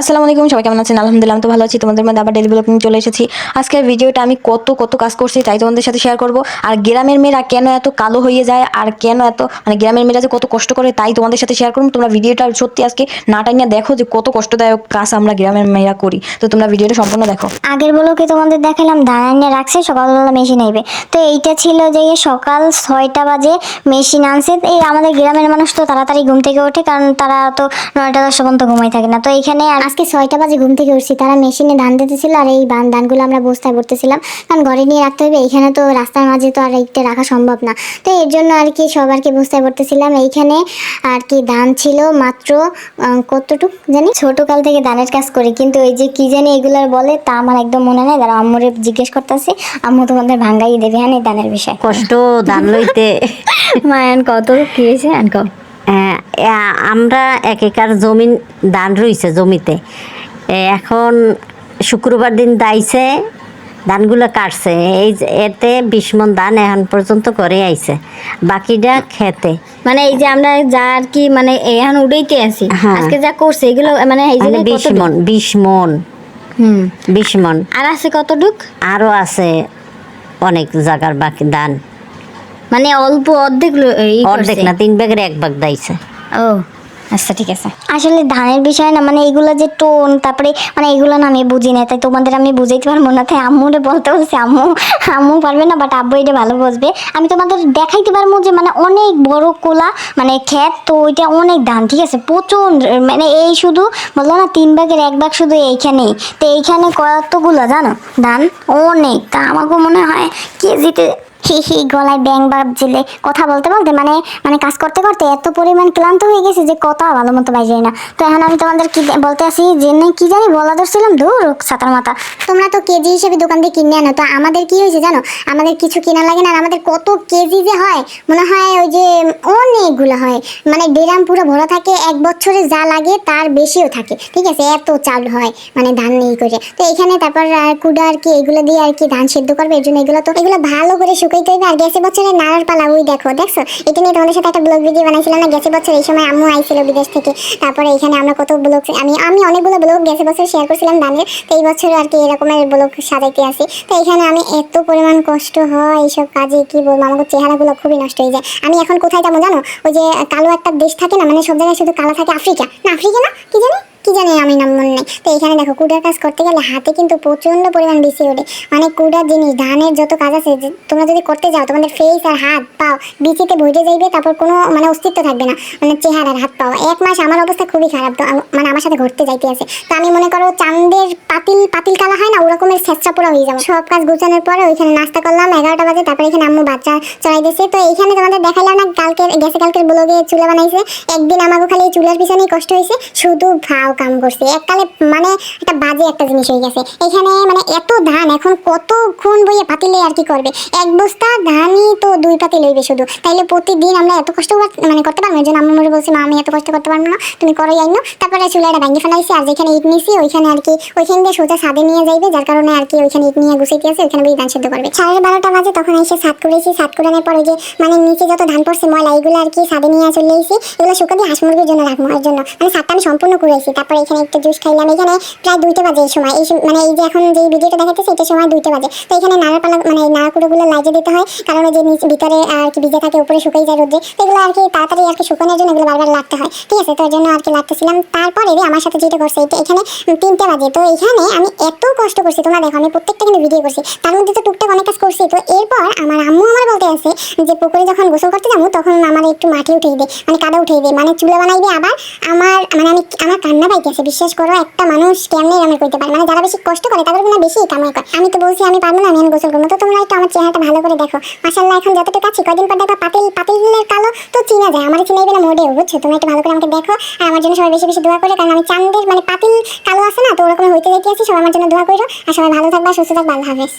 আসসালামু আলাইকুম, সবাই কেমন আছেন? আলহামদুলিল্লাহ, আমি তো ভালো আছি। তোমাদের মধ্যে আবার ডেলি ব্লগ নিয়ে চলে এসেছি। আজকের ভিডিওটা আমি কত কাজ করছি তাই তোমাদের সাথে শেয়ার করব। আর গ্রামের মেয়েরা কেন এত কালো হয়ে যায় আর কেন এত গ্রামের মেয়েরা যে কত কষ্ট করে তাই তোমাদের সাথে শেয়ার করব। তোমরা ভিডিওটা সত্যি আজকে না টাইনা দেখো যে কত কষ্টদায়ক কাজ আমরা গ্রামের মেয়েরা করি। তো তোমরা ভিডিওটা সম্পূর্ণ দেখো। আগের ব্লগে তোমাদের দেখালাম ধান এনে রাখছে, সকালবেলা মেশিন আইবে। তো এইটা ছিল যে সকাল 6টা বাজে মেশিন আনছে। এই আমাদের গ্রামের মানুষ তো তাড়াতাড়ি ঘুম থেকে ওঠে, কারণ তারা তো 9টা 10টা পর্যন্ত ঘুমাই থাকে না। তো এইখানে আজকে 6টা বাজে ঘুম থেকে উঠছি, তারা মেশিনে ধান দিতেছিল আর এই ধানগুলো আমরা বস্তায় ভরতেছিলাম, কারণ ঘরে নিয়ে রাখতে হবে। এইখানে তো রাস্তার মাঝে তো আর এইটা রাখা সম্ভব না। তো এর জন্য আর কি সবারকে বস্তায় ভরতেছিলাম। এইখানে আর কি ধান ছিল মাত্র কতটুক জানি, ছোটকাল থেকে ধানের কাজ করি, কিন্তু ওই যে কি জানি এগুলার বলে তা আমার একদম মনে নাই। যারা আম্মুরে জিজ্ঞেস করতেছে, আম্মু তোমাদের ভাঙ্গাই দেবে হ্যাঁ ধানের বিষয়। কষ্ট ধান লইতে মায়ান কত কি হয়েছে আনকো। আমরা এক একর জমিন ধান রইছে জমিতে। এখন শুক্রবার দিন দাইছে, ধানগুলো কাটছে। এতে 20 মণ ধান এখন পর্যন্ত করে আইছে, বাকিটা খেতে। মানে এই যে আমরা যা আর কি এখন উড়াইতে আছি, আজকে যা করছে এগুলো এই যে 20 মণ 20 মণ 20 মণ। আর আছে কতটুক? আরো আছে অনেক জায়গার বাকি ধান, অল্প অর্ধেক অর্ধেক না 3 ভাগের 1 ভাগ দাইছে। ও আচ্ছা ঠিক আছে। আসলে ধানের বিষয় না, এগুলো যে টোন, তারপরে এগুলো না আমি বুঝি না, তাই তোমাদের আমি বুঝাইতে পারবো না। তাই আম্মুরে বলতে বলছি, আম্মু পারবে না, বাট আব্বু এটা ভালো বুঝবে। আমি তোমাদের দেখাইতে পারবো যে অনেক বড় কোলা ক্ষেত, তো ওইটা অনেক ধান, ঠিক আছে, প্রচন্ড। এই শুধু বললো না 3 ভাগের 1 ভাগ শুধু এইখানেই। তো এইখানে কতগুলো জানো ধান, অনেক। তা আমাকে মনে হয় কেজিতে গলায় ব্যাং বাজছিলে কথা বলতে বলতে কাজ করতে করতে এত পরিমাণ ক্লান্ত হয়ে গেছে যে কথা ভালো মতো বাজে না। তো এখন আমি তোমাদের কি বলতে আসি যে কি জানি বলা ধরছিলাম, ধুর ছাতার মাথা। তোমরা তো কেজি হিসেবে দোকান থেকে কিনে আনো, তো আমাদের কি হয়েছে জানো, আমাদের কিছু কেনা লাগে না। আর আমাদের কত কেজি যে হয়, মনে হয় ওই যে অনেকগুলো হয়, ডেরাম পুরো ভরা থাকে। 1 বছরে যা লাগে তার বেশিও থাকে, ঠিক আছে, এত চাল হয় ধান নেই করে। তো এখানে তারপর কুড়া আর কি এগুলো দিয়ে আর কি ধান সেদ্ধ করবে। এর জন্য এগুলো ভালো করে শুকাইতে হইবে। আর গেছে বছরে নাড়ার পালা, ওই দেখছো, এটা নিয়ে তোমাদের সাথে একটা ব্লগ ভিডিও বানাইছিলাম না গেছে বছর। এই সময় আম্মু আইছিল বিদেশ থেকে। তারপরে এখানে আমরা কত ব্লগ, আমি অনেকগুলো ব্লগ গেছে বছর শেয়ার করছিলাম ধানের। তো এই বছর আর কি এরকমের ব্লগ সাজাইতে আসি। তো এখানে আমি এত পরিমাণ কষ্ট হয় এইসব কাজে, কি বলবো, আমাদের চেহারাগুলো খুবই নষ্ট হয়ে যায়। আমি এখন কোথায় যাবো জানো, ওই যে কালো একটা দেশ থাকে না, সব জায়গায় শুধু কালো থাকে, আফ্রিকা না কি জানি আমি নাম মনে নেই। তো এখানে দেখো কুড়ার কাজ করতে গেলে হাতে কিন্তু প্রচন্ড পরিমাণ বেশি ওঠে। কুড়ার জিনিস, ধানের যত কাজ আছে তোমরা যদি করতে যাও, তোমাদের ফেস আর হাত পাও বিচিতে ভরে যাইবে। তারপর কোনো অস্তিত্ব থাকবে না, চেহারার হাত পাও। 1 মাস আমার অবস্থা খুবই খারাপ। তো আমার সাথে ঘুরতে যাইতে আছে। তো আমি মনে করো চাঁদের পাতিল কালা হয় না, ওরকমের ছেঁচড়া পোড়া হয়ে যাবো। সব কাজ গুছানোর পরে ওইখানে নাস্তা করলাম 11টা বাজে। তারপরে এখানে আম্মু বাচ্চা চড়াই দিয়েছে। তো এইখানে তোমাদের দেখাইলাম না কালকের ব্লগে চুলা বানাইছে। একদিন আমাকে খালি এই চুলার পিছনেই কষ্ট হয়েছে, শুধু ভাও কাম করছে এককালে। একটা বাজে একটা জিনিস হয়ে গেছে এখানে। এত ধান এখন কতক্ষণ বইয়ে পাতিলে আর কি করবে। 1 বস্তা ধানই তো 2 পাতিল হইবে শুধু, তাইলে প্রতিদিন আমরা এত কষ্ট করতে পারবো? এই জন্য আম্মু মরে বলছে, মা আমি এত কষ্ট করতে পারবো না, তুমি করোই আইনো। তারপরে চুলাটা ভাঙিয়ে ফেলাইছি। আর যেখানে ইট নিছি ওইখানে আর কি ওইখান দিয়ে সোজা ছাদে নিয়ে যাইবে, যার কারণে আর কি ওইখানে ইট নিয়ে গুছাইতে আছে, ওইখানে বেশি ধান সিদ্ধ করবে। 12:30 বাজে তখন এসে ছাদ করেছি। ছাদ করানোর পরে যে নিচে যত ধান পড়ছে ময়লা, এগুলো আর কি ছাদে নিয়ে চলে এসেছি। এগুলো শুকা দিয়ে হাঁস মুরগির জন্য রাখবো। এর জন্য ছাদটা আমি সম্পূর্ণ করেছি। তারপরে এখানে একটু জুস খাইলাম। এখানে প্রায় 2টা বাজে এই সময়। এই যে এখন যে ভিডিওটা দেখাতেছে এটা সময় 2টা বাজে। তো এখানে নাড়াপালা নাড়াকুড়োগুলো লাইজে দিতে হয়, কারণ যে নিচে ভিতরে আর কি ভিজে থাকে, উপরে শুকাই যায় রোদে। তো এগুলো আর কি তাড়াতাড়ি আর কি শুকানোর জন্য এগুলো বারবার লাগতে হয়, ঠিক আছে। তো এর জন্য আর কি লাগতেছিলাম। তারপরে আমার সাথে যেটা করছে এটা এখানে 3টা বাজে। তো এখানে আমি এত কষ্ট করছি, তোমরা দেখো আমি প্রত্যেকটা কিন্তু ভিডিও করছি, তার মধ্যে তো টুকটাক অনেক কাজ করছি। তো এরপর আমার আম্মু আমার বলতে আছে যে পুকুরে যখন গোসল করতে যাবো তখন আমার একটু মাটি উঠিয়ে দে, কাদা উঠিয়ে দে, চুলা বানাইবে। আবার আমার কান্না পাইতেছে, বিশ্বাস করো। একটা মানুষ কেমনে আমি করতে পারে, যারা বেশি কষ্ট করে তাদের কোনো বেশি কামাই করে। আমি তো বলছি আমি পারবো না, আমি গোসল করবো। তো তোমরা একটু আমার চেহারাটা ভালো করে দেখো, মাশাআল্লাহ এখন যতটুকু আছি, কয়দিন পর দেখো পাতিলের কালো তো চিনা যায়, আমার চিনাইবে না মোটেও, বুঝছো। তোমরা একটু ভালো করে আমাকে দেখো। আর আমার জন্য সবাই বেশি বেশি দোয়া করে, কারণ আমি চাঁদের পাতিল কালো আছে না, তো ওরকম হইতে দেখতে আছি। সবাই আমার জন্য দোয়া করো। আর সবাই ভালো থাকবা, সুস্থ থাকবা। আল্লাহ হাফেজ।